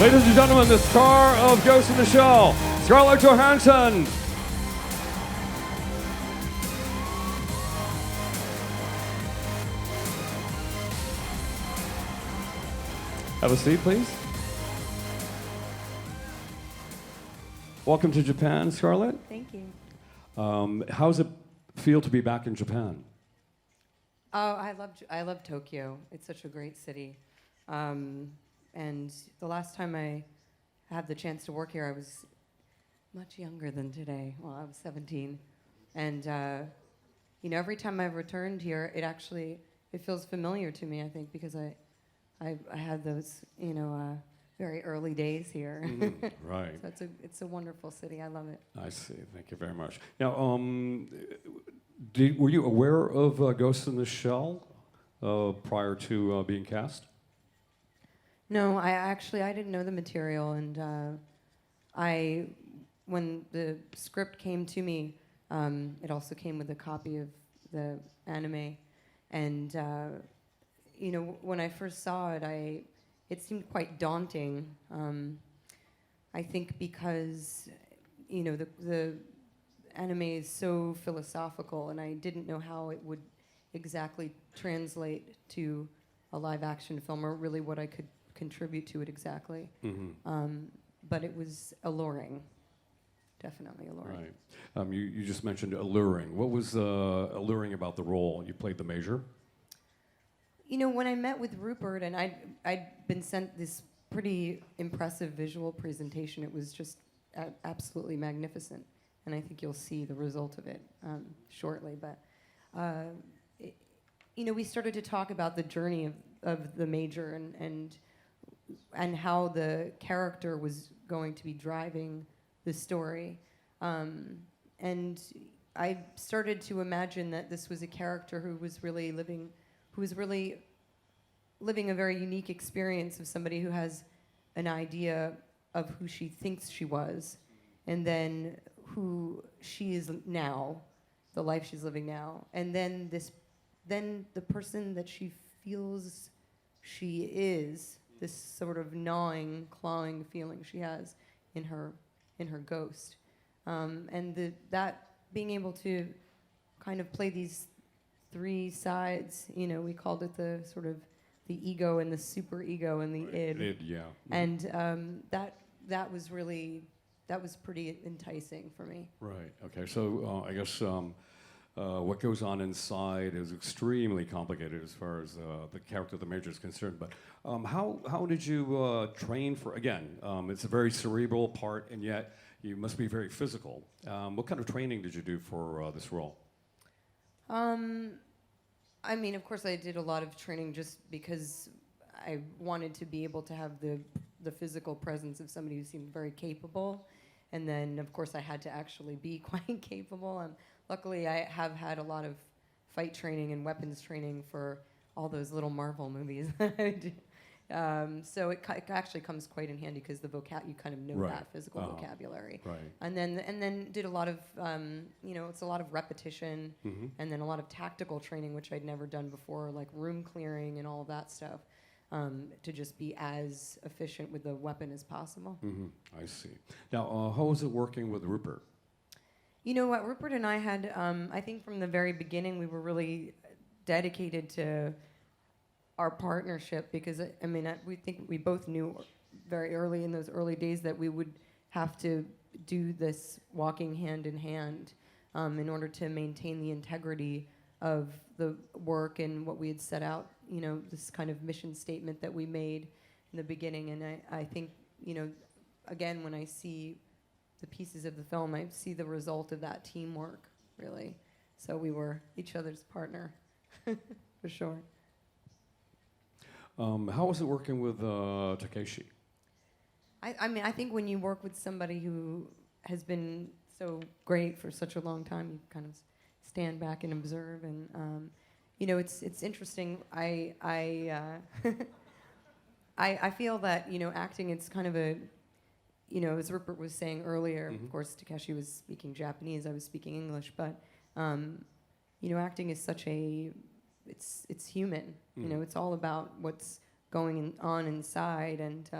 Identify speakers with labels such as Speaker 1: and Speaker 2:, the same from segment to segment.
Speaker 1: Ladies and gentlemen, the star of Ghost in the Shell, Scarlett Johansson. Have a seat, please. Welcome to Japan, Scarlett.
Speaker 2: Thank you.
Speaker 1: How does it feel to be back in Japan?
Speaker 2: Oh, I love Tokyo. It's such a great city. And the last time I had the chance to work here, I was much younger than today. Well, I was 17. And, every time I've returned here, it feels familiar to me, I think, because I had those, very early days here.
Speaker 1: Right.
Speaker 2: So it's a wonderful city. I love it.
Speaker 1: I see. Thank you very much. Now, were you aware of Ghost in the Shell prior to being cast?
Speaker 2: No, I didn't know the material, and when the script came to me, it also came with a copy of the anime, and when I first saw it, it seemed quite daunting. I think because the anime is so philosophical, and I didn't know how it would exactly translate to a live-action film, or really what I could contribute to it exactly.
Speaker 1: Mm-hmm.
Speaker 2: But it was alluring, definitely alluring.
Speaker 1: Right. You just mentioned alluring. What was alluring about the role? You played the Major?
Speaker 2: When I met with Rupert, and I'd been sent this pretty impressive visual presentation, it was just absolutely magnificent. And I think you'll see the result of it shortly. But, we started to talk about the journey of the Major and how the character was going to be driving the story. And I started to imagine that this was a character who was really living a very unique experience of somebody who has an idea of who she thinks she was, and then who she is now, the life she's living now, and then the person that she feels she is, this sort of gnawing, clawing feeling she has in her ghost, and that being able to kind of play these three sides, we called it the sort of the ego and the super ego and the id.
Speaker 1: Yeah.
Speaker 2: And that was pretty enticing for me.
Speaker 1: Right. Okay. So I guess what goes on inside is extremely complicated as far as the character of the Major is concerned. But how did you train for? Again, it's a very cerebral part, and yet you must be very physical. What kind of training did you do for this role?
Speaker 2: Of course, I did a lot of training just because I wanted to be able to have the physical presence of somebody who seemed very capable. And then, of course, I had to actually be quite capable. And luckily, I have had a lot of fight training and weapons training for all those little Marvel movies that I do. So it actually comes quite in handy because you kind of know
Speaker 1: right.
Speaker 2: that physical vocabulary.
Speaker 1: Right.
Speaker 2: And then did a lot of, it's a lot of repetition,
Speaker 1: Mm-hmm.
Speaker 2: and then a lot of tactical training, which I'd never done before, like room clearing and all of that stuff, to just be as efficient with the weapon as possible.
Speaker 1: Mm-hmm. I see. Now, how was it working with Rupert?
Speaker 2: You know what, Rupert and I had, I think from the very beginning, we were really dedicated to our partnership, because we think we both knew very early in those early days that we would have to do this walking hand in hand in order to maintain the integrity of the work and what we had set out, this kind of mission statement that we made in the beginning. And I think, again, when I see the pieces of the film, I see the result of that teamwork, really. So we were each other's partner, for sure.
Speaker 1: How was it working with Takeshi?
Speaker 2: I think when you work with somebody who has been so great for such a long time, you kind of stand back and observe. And it's interesting. I feel that acting, it's kind of a, as Rupert was saying earlier.
Speaker 1: Mm-hmm.
Speaker 2: Of course, Takeshi was speaking Japanese. I was speaking English, but acting is such a it's human.
Speaker 1: Mm-hmm.
Speaker 2: It's all about what's going on inside, and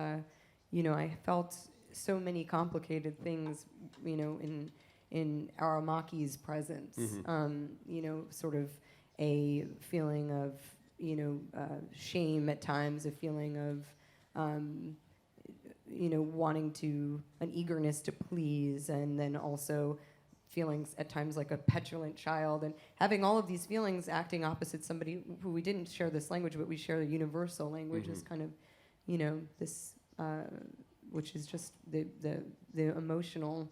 Speaker 2: I felt so many complicated things, in Aramaki's presence. Sort of a feeling of, shame at times, a feeling of, wanting an eagerness to please, and then also feelings at times like a petulant child, and having all of these feelings acting opposite somebody who we didn't share this language, but we share a universal language, is kind of, this, which is just the emotional,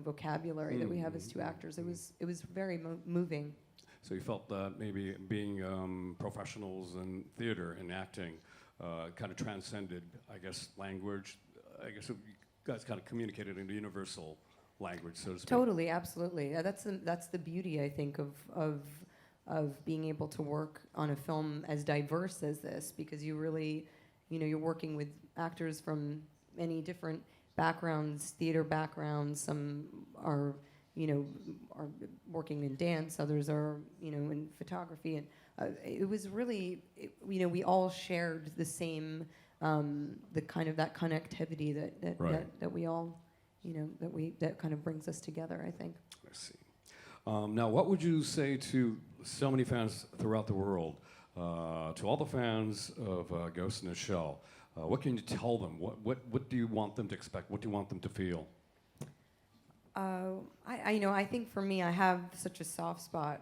Speaker 2: vocabulary that we have as two actors. It was very moving.
Speaker 1: So you felt that maybe being professionals in theater and acting kind of transcended, I guess, language. I guess you guys kind of communicated in a universal language, so to speak.
Speaker 2: Totally, absolutely. That's the beauty, I think, of being able to work on a film as diverse as this, because you really, you're working with actors from many different backgrounds, theater backgrounds. Some are are working in dance, others are, in photography, and it was really, we all shared the same, that kind of connectivity that we all, that kind of brings us together, I think.
Speaker 1: I see. Now, what would you say to so many fans throughout the world, to all the fans of Ghost in the Shell? What can you tell them? What do you want them to expect? What do you want them to feel?
Speaker 2: I think for me, I have such a soft spot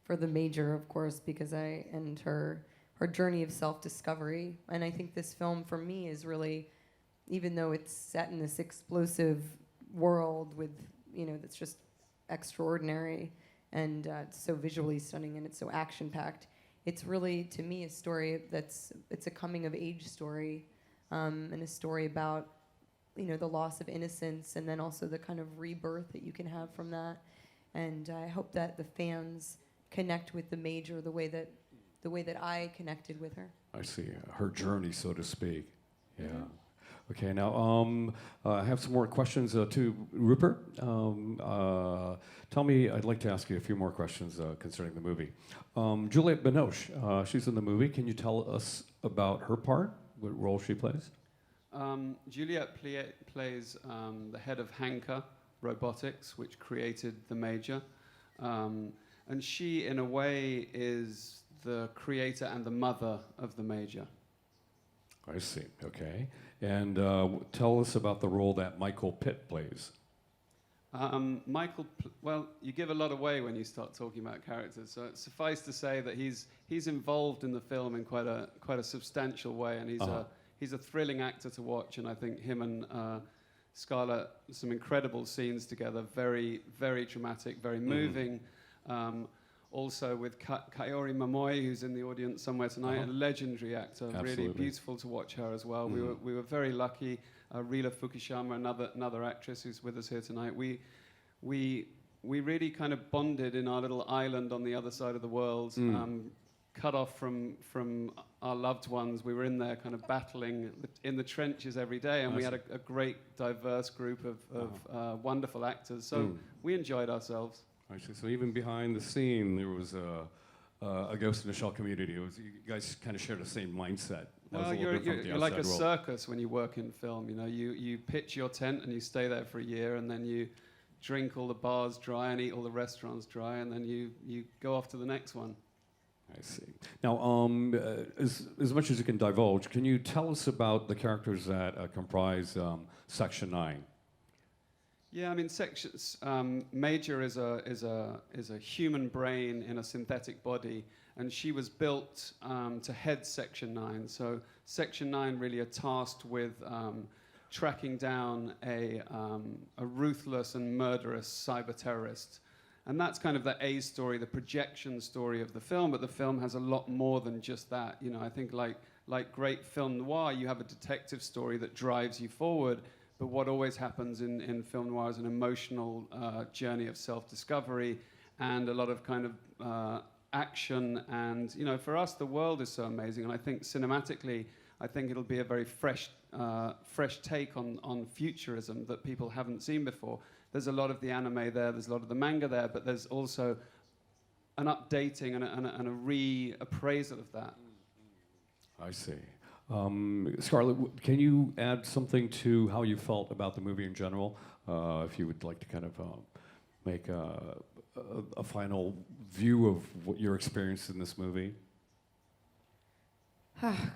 Speaker 2: for the Major, of course, because and her journey of self-discovery. And I think this film, for me, is really, even though it's set in this explosive world with, that's just extraordinary, and it's so visually stunning, and it's so action-packed, it's really, to me, a story it's a coming-of-age story, and a story about, the loss of innocence, and then also the kind of rebirth that you can have from that. And I hope that the fans connect with the Major the way that I connected with her.
Speaker 1: I see. Her journey, so to speak. Yeah. Okay, now I have some more questions to Rupert. Tell me, I'd like to ask you a few more questions concerning the movie. Juliette Binoche, she's in the movie. Can you tell us about her part, what role she plays?
Speaker 3: Juliette plays the head of Hanka Robotics, which created the Major. And she, in a way, is the creator and the mother of the Major.
Speaker 1: I see, okay. And tell us about the role that Michael Pitt plays. Well,
Speaker 3: you give a lot away when you start talking about characters, so suffice to say that he's involved in the film in quite a substantial way, and he's a thrilling actor to watch, and I think him and Scarlett, some incredible scenes together, very, very dramatic, very moving. Also with Kaori Momoi, who's in the audience somewhere tonight, a legendary actor, really beautiful to watch her as well. We were very lucky. Rila Fukushima, another actress who's with us here tonight. We really kind of bonded in our little island on the other side of the world, cut off from our loved ones. We were in there kind of battling in the trenches every day, and we had a great, diverse group of wonderful actors. So we enjoyed ourselves.
Speaker 1: I see. So even behind the scene, there was a Ghost in the Shell community. You guys kind of shared the same mindset.
Speaker 3: Well, you're like a circus when you work in film. You pitch your tent and you stay there for a year, and then you drink all the bars dry and eat all the restaurants dry, and then you go off to the next one.
Speaker 1: I see. Now, as much as you can divulge, can you tell us about the characters that comprise Section 9?
Speaker 3: Yeah, I mean, Major is a human brain in a synthetic body, and she was built to head Section 9. So Section 9 really are tasked with tracking down a ruthless and murderous cyber terrorist. And that's kind of the A story, the projection story of the film, but the film has a lot more than just that. I think like great film noir, you have a detective story that drives you forward, but what always happens in film noir is an emotional journey of self-discovery and a lot of kind of action. And, for us, the world is so amazing. And I think cinematically, I think it'll be a very fresh take on futurism that people haven't seen before. There's a lot of the anime there, there's a lot of the manga there, but there's also an updating and a reappraisal of that.
Speaker 1: I see. Scarlett, can you add something to how you felt about the movie in general? If you would like to kind of make a final view of what your experience in this movie.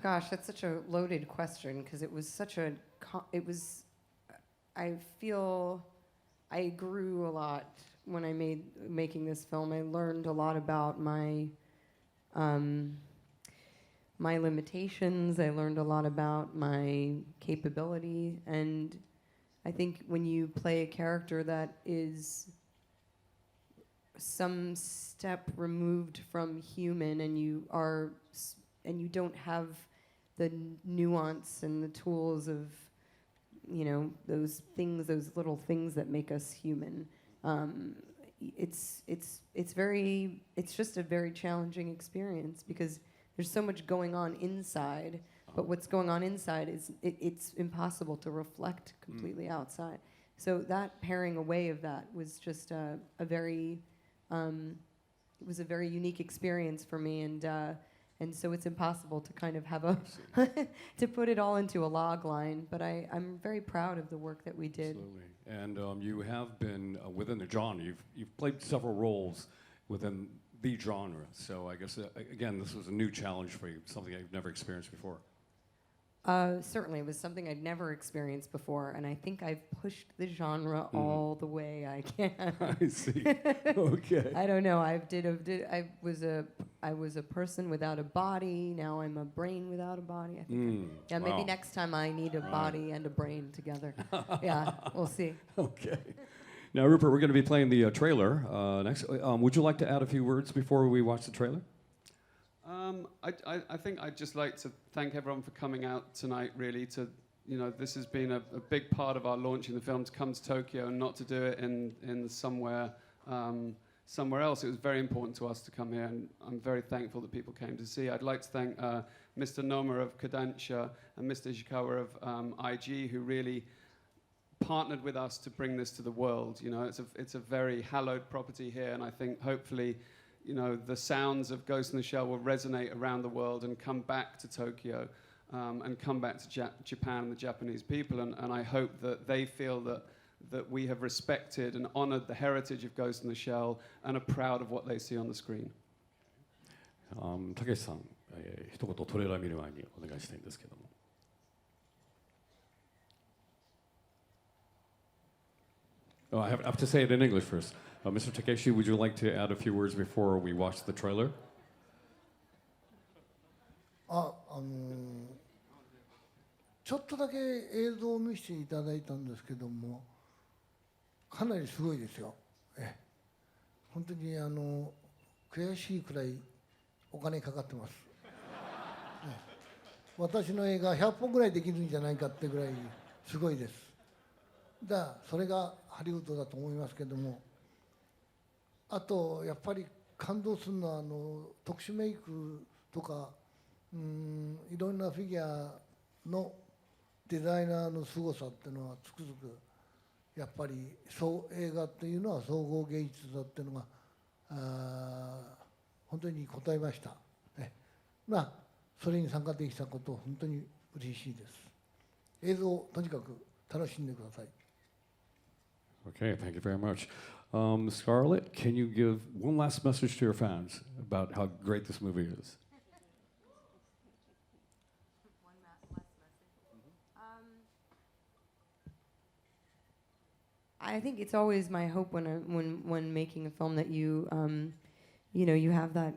Speaker 2: Gosh, that's such a loaded question because it was such a. I feel I grew a lot when I making this film. I learned a lot about my limitations. I learned a lot about my capability, and I think when you play a character that is some step removed from human, and you don't have the nuance and the tools of, those little things that make us human. It's just a very challenging experience because there's so much going on inside, but what's going on inside it's impossible to reflect completely outside. So that paring away of that was just a very unique experience for me, and so it's impossible to kind of have to put it all into a log line. But I'm very proud of the work that we did.
Speaker 1: Absolutely. And you have been within the genre. You've played several roles within the genre. So I guess again, this was a new challenge for you, something I've never experienced before.
Speaker 2: Certainly, it was something I'd never experienced before, and I think I've pushed the genre all the way I can.
Speaker 1: I see. Okay.
Speaker 2: I don't know. I was a person without a body. Now I'm a brain without a body. I think. Maybe
Speaker 1: Wow.
Speaker 2: next time I need a body and a brain together. Yeah, we'll see.
Speaker 1: Okay. Now, Rupert, we're going to be playing the trailer next. Would you like to add a few words before we watch the trailer?
Speaker 3: I think I'd just like to thank everyone for coming out tonight, really. This has been a big part of our launching the film, to come to Tokyo and not to do it in somewhere else. It was very important to us to come here, and I'm very thankful that people came to see. I'd like to thank Mr. Noma of Kodansha and Mr. Ishikawa of IG, who really partnered with us to bring this to the world. It's a very hallowed property here, and I think hopefully the sounds of Ghost in the Shell will resonate around the world and come back to Tokyo and come back to Japan and the Japanese people. And I hope that they feel that we have respected and honored the heritage of Ghost in the Shell and are proud of what they see on the screen.
Speaker 1: たけしさん、一言トレーラー見る前にお願いしたいんですけども。Oh, I have to say it in English first. Mr. Takeshi, would you like to add a few words before we watch the trailer?
Speaker 4: ちょっとだけ映像を見せていただいたんですけども、かなりすごいですよ。本当に悔しいくらいお金かかってます。私の映画100本ぐらいできるんじゃないかってぐらいすごいです。それがハリウッドだと思いますけども、あとやっぱり感動するのは特殊メイクとかいろんなフィギュアのデザイナーの凄さっていうのはつくづくやっぱり映画っていうのは総合芸術だっていうのが本当に応えました。それに参加できたこと本当に嬉しいです。映像をとにかく楽しんでください。
Speaker 1: Okay, thank you very much. Scarlett, can you give one last message to your fans about how great this movie is?
Speaker 2: One last message. I think it's always my hope when making a film that you have that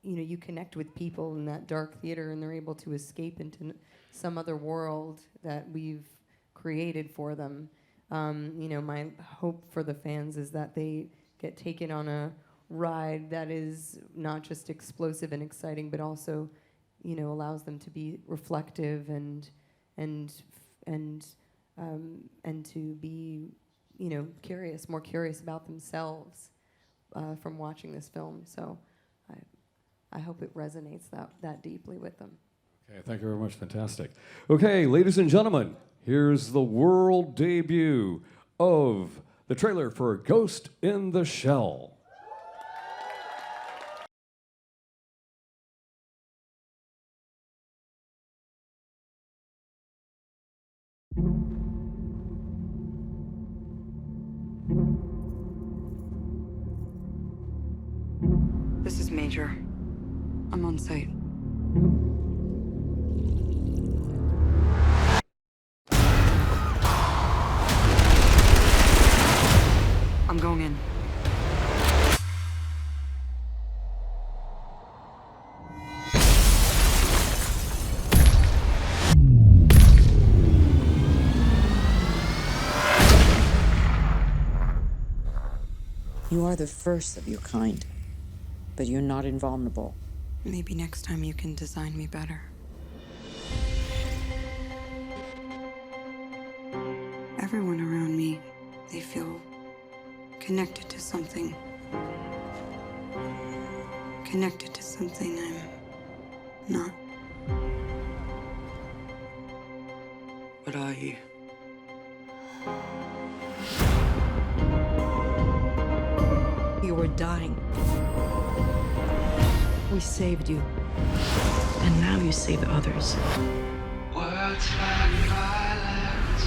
Speaker 2: you connect with people in that dark theater and they're able to escape into some other world that we've created for them. My hope for the fans is that they get taken on a ride that is not just explosive and exciting, but also, allows them to be reflective and to be, curious, more curious about themselves from watching this film. So I hope it resonates that deeply with them.
Speaker 1: Okay, thank you very much. Fantastic. Okay, ladies and gentlemen, here's the world debut of the trailer for Ghost in the Shell.
Speaker 5: This is Major. I'm on site. I'm going in.
Speaker 6: You are the first of your kind, but you're not invulnerable.
Speaker 5: Maybe next time you can design me better. Everyone around me, they feel connected to something. Connected to something I'm not. What are you?
Speaker 7: You were dying. We saved you. And now you save others.
Speaker 8: Words like violence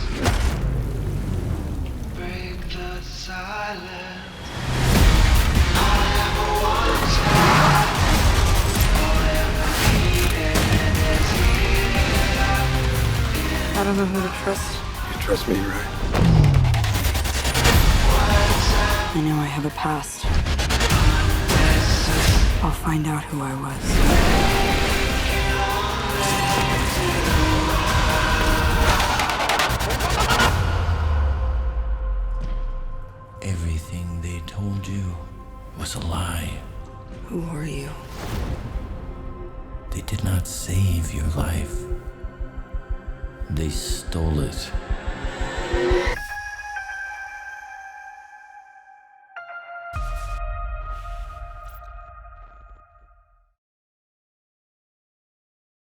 Speaker 8: break the silence. I never once had, forever needed is here.
Speaker 5: I don't know who to trust.
Speaker 9: You trust me, right?
Speaker 5: I know I have a past. I'll find out who I was.
Speaker 8: Everything they told you was a lie.
Speaker 5: Who are you?
Speaker 8: They did not save your life. They stole it.